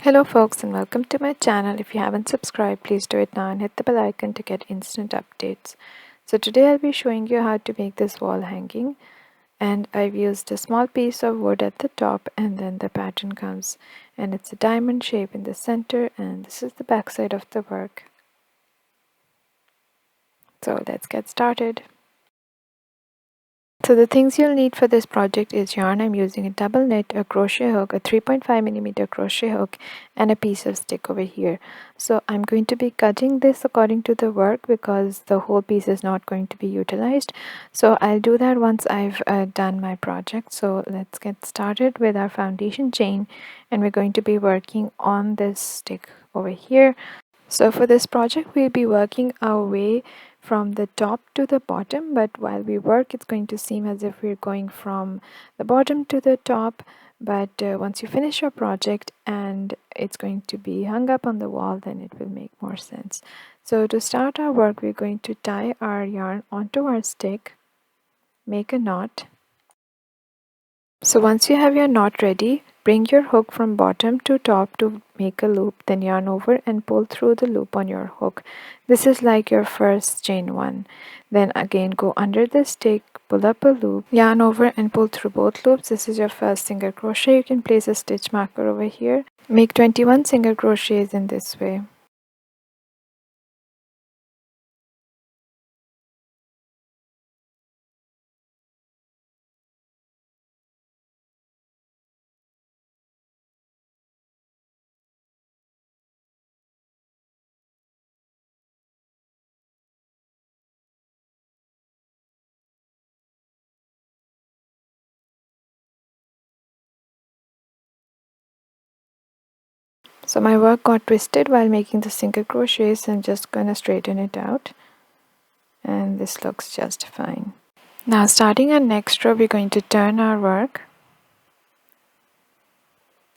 Hello folks and welcome to my channel. If you haven't subscribed, please do it now and hit the bell icon to get instant updates. So today I'll be showing you how to make this wall hanging, and I've used a small piece of wood at the top, and then the pattern comes and it's a diamond shape in the center, and this is the back side of the work. So let's get started. So the things you'll need for this project is yarn. I'm using a double knit, a crochet hook, a 3.5mm crochet hook, and a piece of stick over here. So I'm going to be cutting this according to the work because the whole piece is not going to be utilized. So I'll do that once I've done my project. So let's get started with our foundation chain, and we're going to be working on this stick over here. So for this project, we'll be working our way from the top to the bottom, but while we work, it's going to seem as if we're going from the bottom to the top. But once you finish your project and it's going to be hung up on the wall, then it will make more sense. So to start our work, we're going to tie our yarn onto our stick, make a knot. So once you have your knot ready, bring your hook from bottom to top to make a loop, then yarn over and pull through the loop on your hook. This is like your first chain one. Then again go under the stick, pull up a loop, yarn over and pull through both loops. This is your first single crochet. You can place a stitch marker over here. Make 21 single crochets in this way. So my work got twisted while making the single crochets, so I'm just gonna straighten it out, and this looks just fine. Now starting our next row, we're going to turn our work,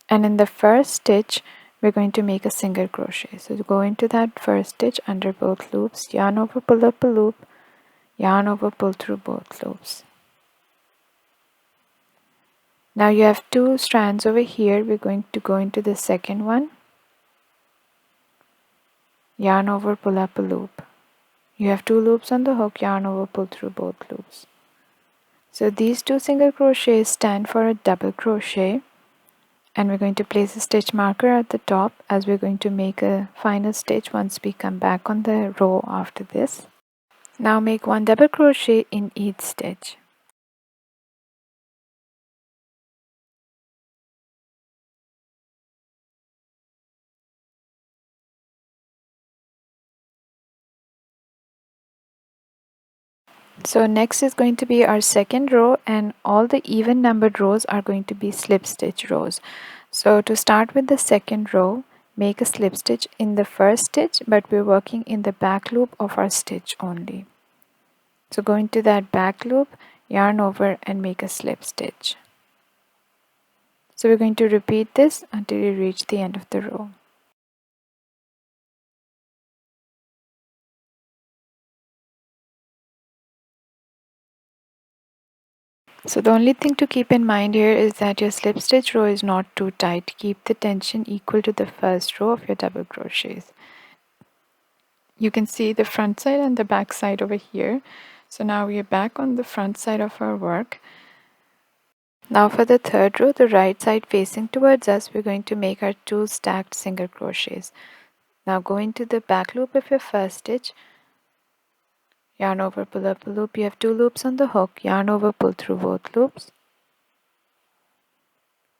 and in the first stitch we're going to make a single crochet. So go into that first stitch under both loops, yarn over, pull up a loop, yarn over, pull through both loops. Now you have two strands over here. We're going to go into the second one, yarn over, pull up a loop. You have two loops on the hook, yarn over, pull through both loops. So these two single crochets stand for a double crochet, and we're going to place a stitch marker at the top as we're going to make a final stitch once we come back on the row after this. Now make one double crochet in each stitch. So next is going to be our second row, and all the even numbered rows are going to be slip stitch rows. So to start with the second row, make a slip stitch in the first stitch, but we're working in the back loop of our stitch only. So go into that back loop, yarn over and make a slip stitch. So we're going to repeat this until we reach the end of the row. So the only thing to keep in mind here is that your slip stitch row is not too tight. Keep the tension equal to the first row of your double crochets. You can see the front side and the back side over here. So now we are back on the front side of our work. Now for the third row, the right side facing towards us, we're going to make our two stacked single crochets. Now go into the back loop of your first stitch, yarn over, pull up a loop. You have two loops on the hook, yarn over, pull through both loops.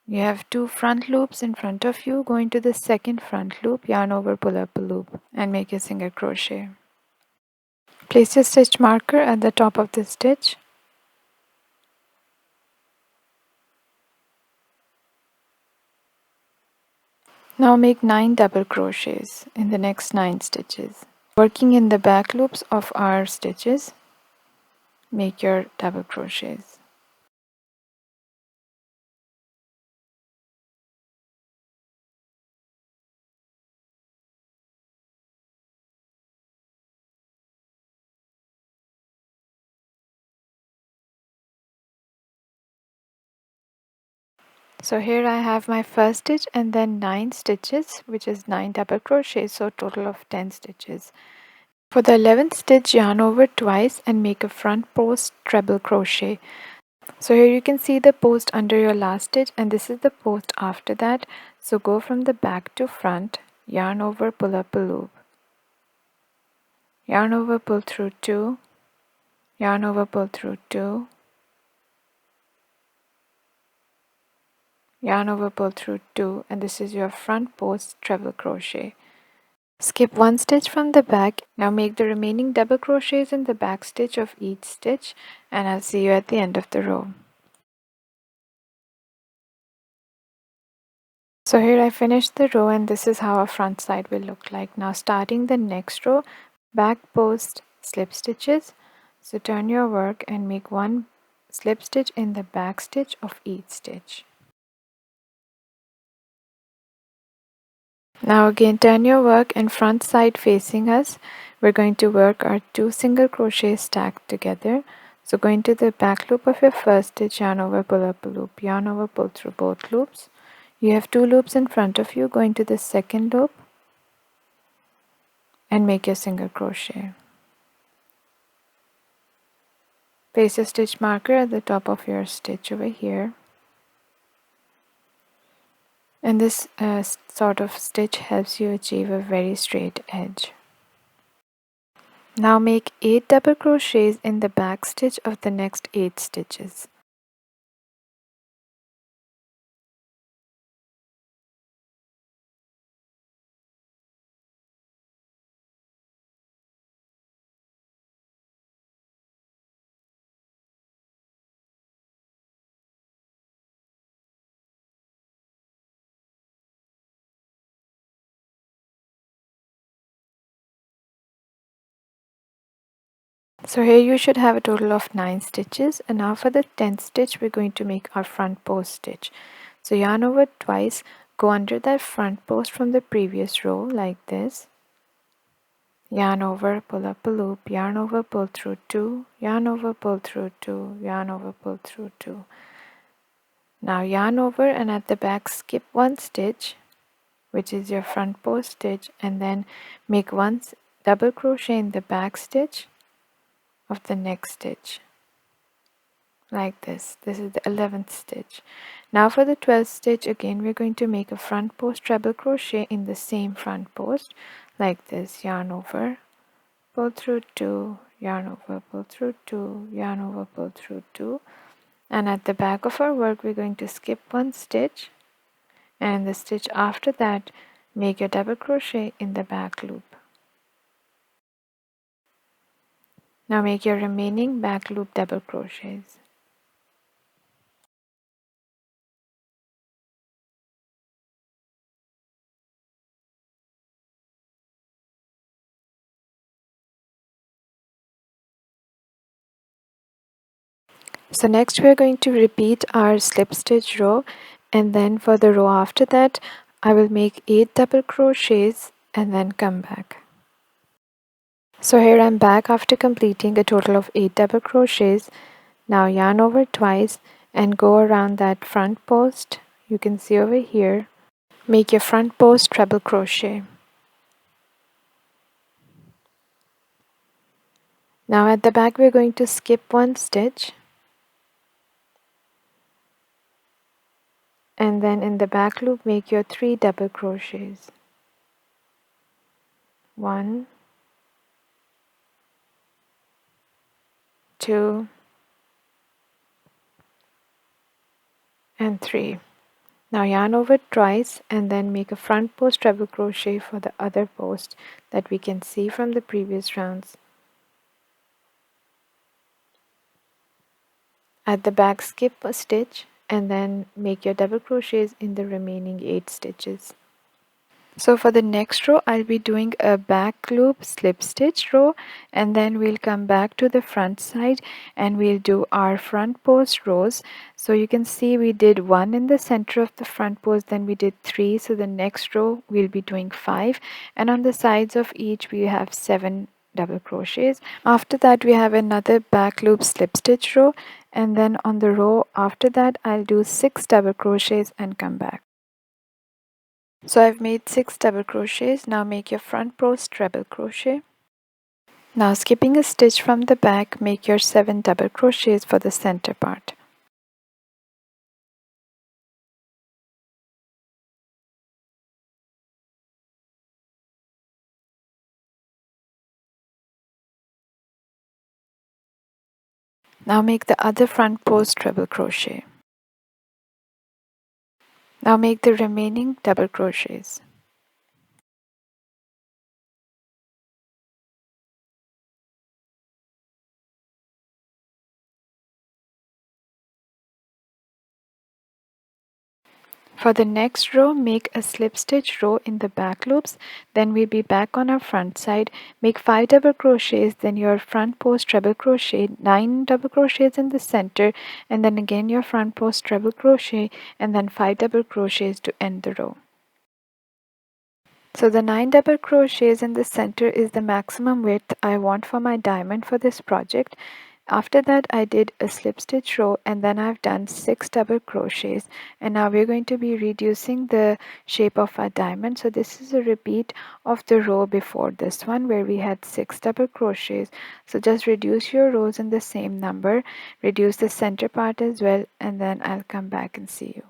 You have two front loops in front of you. Go into the second front loop, yarn over, pull up a loop and make a single crochet. Place your stitch marker at the top of the stitch. Now make 9 double crochets in the next 9 stitches. Working in the back loops of our stitches, make your double crochets. So here I have my first stitch and then 9 stitches, which is 9 double crochets, so total of 10 stitches. For the 11th stitch, yarn over twice and make a front post treble crochet. So here you can see the post under your last stitch, and this is the post after that. So go from the back to front, yarn over, pull up a loop, yarn over, pull through 2, yarn over, pull through 2, yarn over, pull through 2, and this is your front post treble crochet. Skip 1 stitch from the back. Now make the remaining double crochets in the back stitch of each stitch, and I'll see you at the end of the row. So here I finished the row, and this is how a front side will look like. Now starting the next row, back post slip stitches. So turn your work and make 1 slip stitch in the back stitch of each stitch. Now again turn your work and front side facing us. We're going to work our 2 single crochets stacked together. So go into the back loop of your first stitch, yarn over, pull up a loop, yarn over, pull through both loops. You have 2 loops in front of you. Go into the second loop and make your single crochet. Place a stitch marker at the top of your stitch over here. And this sort of stitch helps you achieve a very straight edge. Now make 8 double crochets in the back stitch of the next 8 stitches. So here you should have a total of 9 stitches, and now for the 10th stitch we're going to make our front post stitch. So yarn over twice, go under that front post from the previous row like this. Yarn over, pull up a loop, yarn over, pull through 2, yarn over, pull through 2, yarn over, pull through 2. Now yarn over and at the back skip 1 stitch, which is your front post stitch, and then make 1 double crochet in the back stitch of the next stitch like this. This is the 11th stitch. Now for the 12th stitch, again we're going to make a front post treble crochet in the same front post like this. Yarn over, pull through 2, yarn over, pull through 2, yarn over, pull through 2, and at the back of our work we're going to skip 1 stitch, and the stitch after that make a double crochet in the back loop. Now make your remaining back loop double crochets. So next we're going to repeat our slip stitch row, and then for the row after that I will make 8 double crochets and then come back. So here I'm back after completing a total of 8 double crochets. Now yarn over twice and go around that front post. You can see over here. Make your front post treble crochet. Now at the back we're going to skip 1 stitch, and then in the back loop make your 3 double crochets. 1, 2, and 3. Now yarn over twice and then make a front post treble crochet for the other post that we can see from the previous rounds. At the back skip a stitch and then make your double crochets in the remaining 8 stitches. So for the next row I'll be doing a back loop slip stitch row, and then we'll come back to the front side and we'll do our front post rows. So you can see we did 1 in the center of the front post, then we did 3, so the next row we'll be doing 5, and on the sides of each we have 7 double crochets. After that we have another back loop slip stitch row, and then on the row after that I'll do 6 double crochets and come back. So I've made 6 double crochets. Now make your front post treble crochet. Now skipping a stitch from the back, make your 7 double crochets for the center part. Now make the other front post treble crochet. Now make the remaining double crochets. For the next row, make a slip stitch row in the back loops, then we'll be back on our front side. Make 5 double crochets, then your front post treble crochet, 9 double crochets in the center, and then again your front post treble crochet, and then 5 double crochets to end the row. So the 9 double crochets in the center is the maximum width I want for my diamond for this project. After that I did a slip stitch row, and then I've done 6 double crochets, and now we're going to be reducing the shape of our diamond. So this is a repeat of the row before this one where we had 6 double crochets. So just reduce your rows in the same number, reduce the center part as well, and then I'll come back and see you.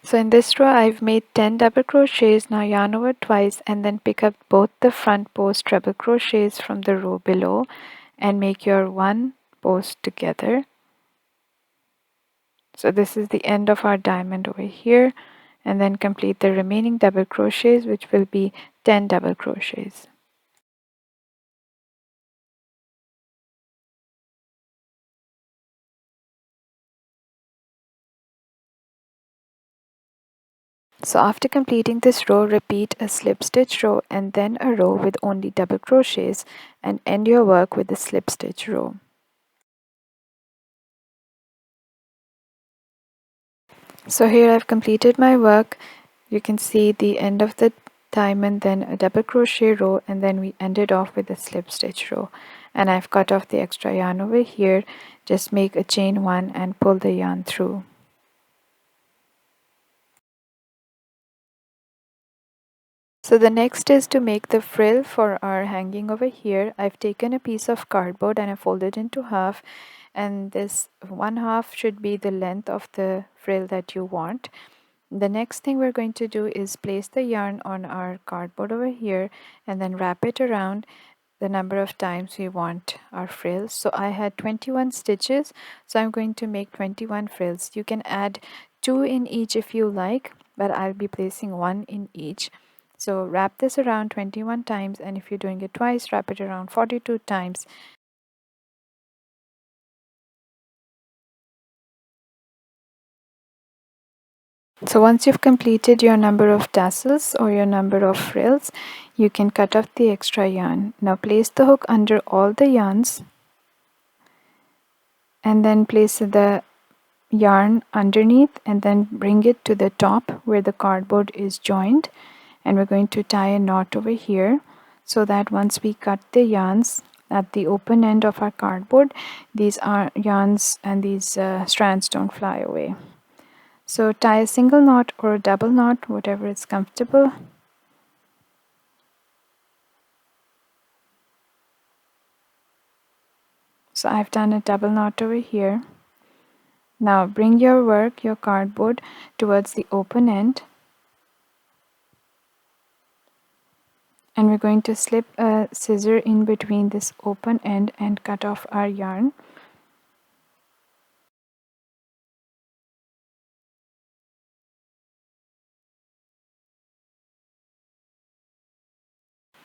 So in this row I've made 10 double crochets. Now yarn over twice and then pick up both the front post treble crochets from the row below and make your one post together. So this is the end of our diamond over here, and then complete the remaining double crochets, which will be 10 double crochets. So after completing this row, repeat a slip stitch row and then a row with only double crochets, and end your work with a slip stitch row. So here I've completed my work. You can see the end of the diamond, then a double crochet row, and then we ended off with a slip stitch row. And I've cut off the extra yarn over here. Just make a chain 1 and pull the yarn through. So the next is to make the frill for our hanging over here. I've taken a piece of cardboard and I folded into half, and this one half should be the length of the frill that you want. The next thing we're going to do is place the yarn on our cardboard over here and then wrap it around the number of times we want our frills. So I had 21 stitches, so I'm going to make 21 frills. You can add 2 in each if you like, but I'll be placing 1 in each. So wrap this around 21 times, and if you're doing it twice, wrap it around 42 times. So once you've completed your number of tassels or your number of frills, you can cut off the extra yarn. Now place the hook under all the yarns and then place the yarn underneath and then bring it to the top where the cardboard is joined, and we're going to tie a knot over here so that once we cut the yarns at the open end of our cardboard, these yarns and these strands don't fly away. So tie a single knot or a double knot, whatever is comfortable. So I've done a double knot over here. Now bring your work, your cardboard, towards the open end And we're going to slip a scissor in between this open end and cut off our yarn.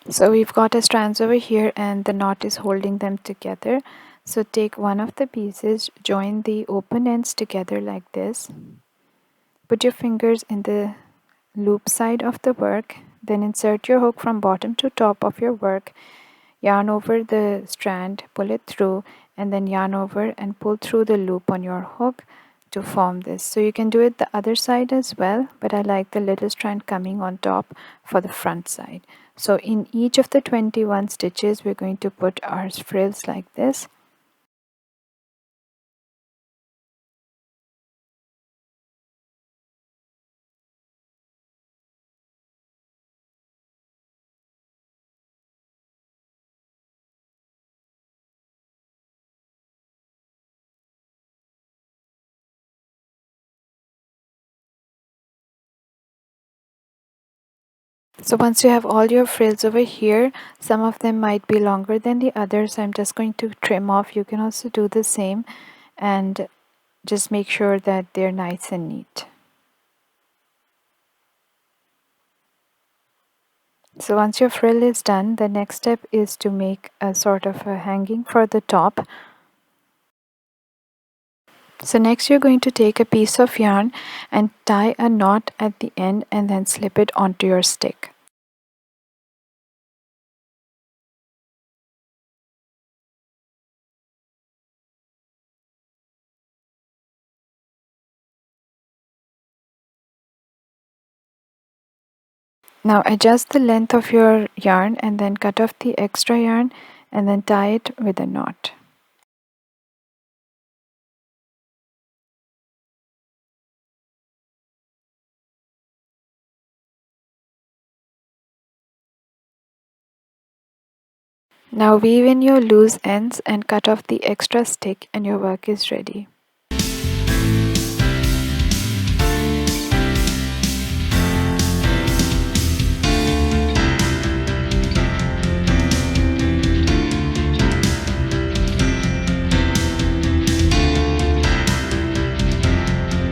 So we've got our strands over here and the knot is holding them together. So take one of the pieces, join the open ends together like this. Put your fingers in the loop side of the work, then insert your hook from bottom to top of your work, yarn over the strand, pull it through, and then yarn over and pull through the loop on your hook to form this. So you can do it the other side as well, but I like the little strand coming on top for the front side. So in each of the 21 stitches, we're going to put our frills like this. So once you have all your frills over here, some of them might be longer than the others. I'm just going to trim off. You can also do the same and just make sure that they're nice and neat. So once your frill is done, the next step is to make a sort of a hanging for the top. So next you're going to take a piece of yarn and tie a knot at the end and then slip it onto your stick. Now adjust the length of your yarn and then cut off the extra yarn and then tie it with a knot. Now weave in your loose ends and cut off the extra stick and your work is ready.